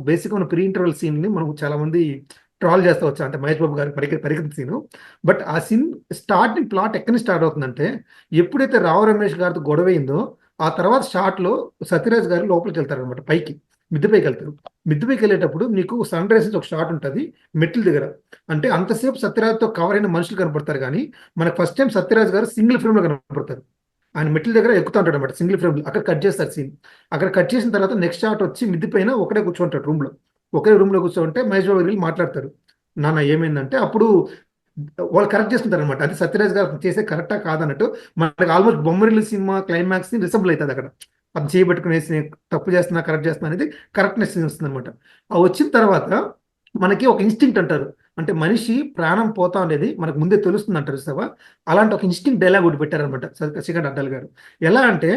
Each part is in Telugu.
బేసిక్ మన ప్రీ ఇంటర్వెల్ సీన్ ని మనం చాలా మంది ట్రాల్ చేస్తా వచ్చా అంటే మహేష్ బాబు గారి పరిగెత్తి సీన్. బట్ ఆ సీన్ స్టార్టింగ్ ప్లాట్ ఎక్కడి నుంచి స్టార్ట్ అవుతుందంటే ఎప్పుడైతే రావు రమేష్ గారితో గొడవ అయిందో ఆ తర్వాత షాట్ లో సత్యరాజ్ గారు లోపలికి వెళ్తారు అనమాట, పైకి మిద్దె పైకి వెళ్తారు. మిద్దె పైకి వెళ్ళేటప్పుడు మీకు సన్ రైజ్ నుంచి ఒక షాట్ ఉంటుంది మెట్ల దగ్గర. అంటే అంతసేపు సత్యరాజ్ తో కవర్ అయిన మనుషులు కనపడతారు కానీ మనకు ఫస్ట్ టైం సత్యరాజ్ గారు సింగిల్ ఫ్రేమ్ లో కనపడతారు. ఆయన మెట్ల దగ్గర ఎక్కుతా ఉంటాడు అనమాట సింగిల్ ఫ్రేమ్ లో. అక్కడ కట్ చేస్తారు సీన్. అక్కడ కట్ చేసిన తర్వాత నెక్స్ట్ షాట్ వచ్చి మిద్ది పైన ఒకటే కూర్చుంటాడు రూమ్ లో. ఒకే రూమ్ లో కూర్చోంటే మహేష్ బాబు వెళ్ళి మాట్లాడతారు, నాన్న ఏమైందంటే అప్పుడు వాళ్ళు కరెక్ట్ చేసుకుంటారు అనమాట. అది సత్యరాజ్ గారు చేసే కరెక్టా కాదన్నట్టు మనకి ఆల్మోస్ట్ బొమ్మరిల్లు సినిమా క్లైమాక్స్ ని రిసెంబుల్ అవుతుంది అక్కడ. అది చేయబెట్టుకునేసి తప్పు చేస్తున్నా కరెక్ట్ చేస్తున్నా అనేది కరెక్ట్నెస్ వస్తుంది అనమాట. ఆ వచ్చిన తర్వాత మనకి ఒక ఇన్స్టింక్ట్ అంటారు, అంటే మనిషి ప్రాణం పోతా అనేది మనకు ముందే తెలుస్తుంది అంటారు చూసావా. అలాంటి ఒక ఇన్స్టింక్ట్ డైలాగ్ ఒకటి పెట్టారనమాట శశికాంత్ అడ్డాల్ గారు. ఎలా అంటే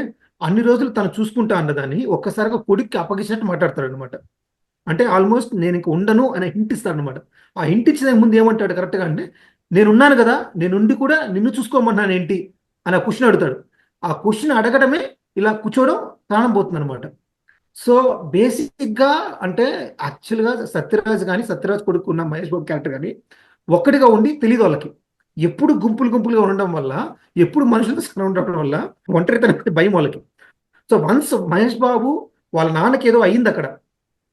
అన్ని రోజులు తను చూసుకుంటా అన్నదాన్ని ఒక్కసారిగా కొడుక్కి అప్పగించినట్టు మాట్లాడతాడు అనమాట. అంటే ఆల్మోస్ట్ నేను ఇంక ఉండను అనే హింట్ ఇస్తాడు అనమాట. ఆ హింట్ ఇచ్చిన ముందు ఏమంటాడు కరెక్ట్గా అంటే నేనున్నాను కదా, నేనుండి కూడా నిన్ను చూసుకోమన్నాను ఏంటి అని ఆ క్వశ్చన్ అడుగుతాడు. ఆ క్వశ్చన్ అడగడమే ఇలా కూర్చోవడం ప్రాణం పోతుంది అనమాట. సో బేసిక్గా అంటే యాక్చువల్గా సత్యరాజ్ కానీ సత్యరాజ్ కొడుకున్న మహేష్ బాబు క్యారెక్టర్ కానీ ఒక్కడిగా ఉండి తెలియదు వాళ్ళకి. ఎప్పుడు గుంపులు గుంపులుగా ఉండడం వల్ల, ఎప్పుడు మనుషులతో సరౌండ్ ఉండడం వల్ల ఒంటరితనం అంటే భయం వాళ్ళకి. సో వన్స్ మహేష్ బాబు వాళ్ళ నాన్నకి ఏదో అయింది అక్కడ,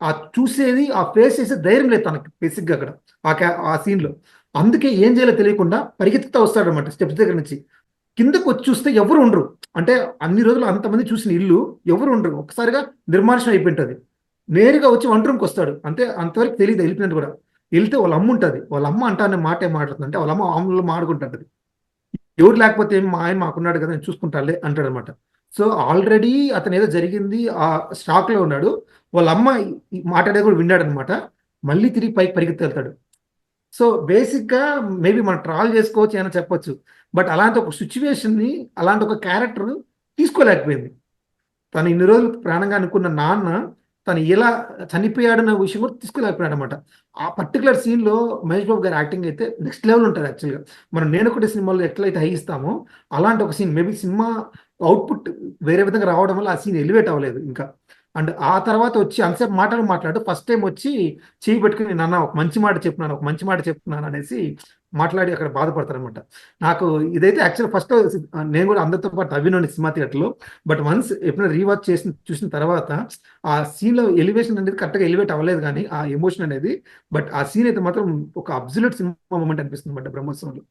ఆ చూసేది ఆ ఫేస్ చేసే ధైర్యం లేదు తనకి బేసిక్గా అక్కడ ఆ సీన్ లో. అందుకే ఏం చేయాలో తెలియకుండా పరిగెత్తుతా వస్తాడు అనమాట స్టెప్స్ దగ్గర నుంచి. కిందకు వచ్చి చూస్తే ఎవరు ఉండరు. అంటే అన్ని రోజులు అంతమంది చూసిన ఇల్లు ఎవరు ఉండరు, ఒక్కసారిగా నిర్మానుషం అయిపోయింటది. నేరుగా వచ్చి వంట రూమ్కి వస్తాడు, అంతే. అంతవరకు తెలియదు వెళ్ళిపోయినట్టు కూడా. వెళ్తే వాళ్ళ అమ్మ ఉంటుంది, వాళ్ళ అమ్మ అంటానే మాట ఏం మాట్లాడుతుంది అంటే వాళ్ళ అమ్మ ఆమెలో మాడుకుంటుంది. ఎవరు లేకపోతే ఏం, మా ఆయన మాకున్నాడు కదా నేను చూసుకుంటాలే అంటాడు అనమాట. సో ఆల్రెడీ అతను ఏదో జరిగింది ఆ షాక్ లో ఉన్నాడు. వాళ్ళ అమ్మ మాట్లాడేది కూడా విన్నాడు అనమాట. మళ్ళీ తిరిగి పైకి పరిగెత్తి వెళ్తాడు. సో బేసిక్ గా మేబీ మనం ట్రాల్ చేసుకోవచ్చు అని చెప్పొచ్చు. బట్ అలాంటి ఒక సిచ్యువేషన్ ని, అలాంటి ఒక క్యారెక్టర్ తీసుకోలేకపోయింది. తను ఇన్ని రోజులు ప్రాణంగా అనుకున్న నాన్న తను ఎలా చనిపోయాడన్న విషయం కూడా తీసుకోలేకపోయాడు అనమాట. ఆ పర్టికులర్ సీన్ లో మహేష్ బాబు గారి యాక్టింగ్ అయితే నెక్స్ట్ లెవెల్ ఉంటుంది యాక్చువల్గా. మనం నేను ఒకటి సినిమాలో ఎట్లయితే హైస్తామో అలాంటి ఒక సీన్, మేబీ సినిమా అవుట్పుట్ వేరే విధంగా రావడం వల్ల ఆ సీన్ ఎలివేట్ అవ్వలేదు ఇంకా. అండ్ ఆ తర్వాత వచ్చి అంతసేపు మాట్లాడు ఫస్ట్ టైం వచ్చి చేయి పెట్టుకుని నాన్న ఒక మంచి మాట చెప్తున్నాను, ఒక మంచి మాట చెప్తున్నాను అనేసి మాట్లాడి అక్కడ బాధపడతారు అనమాట. నాకు ఇదైతే యాక్చువల్ ఫస్ట్ నేను కూడా అందరితో పాటు నవ్వినండి సినిమా థియేటర్లో. బట్ వన్స్ ఎప్పుడైనా రీవాచ్ చూసిన తర్వాత ఆ సీన్ లో ఎలివేషన్ అనేది కరెక్ట్గా ఎలివేట్ అవ్వలేదు కానీ ఆ ఎమోషన్ అనేది. బట్ ఆ సీన్ అయితే మాత్రం ఒక అబ్సల్యూట్ సినిమా మూమెంట్ అనిపిస్తుంది అనమాట బ్రహ్మోత్సవంలో.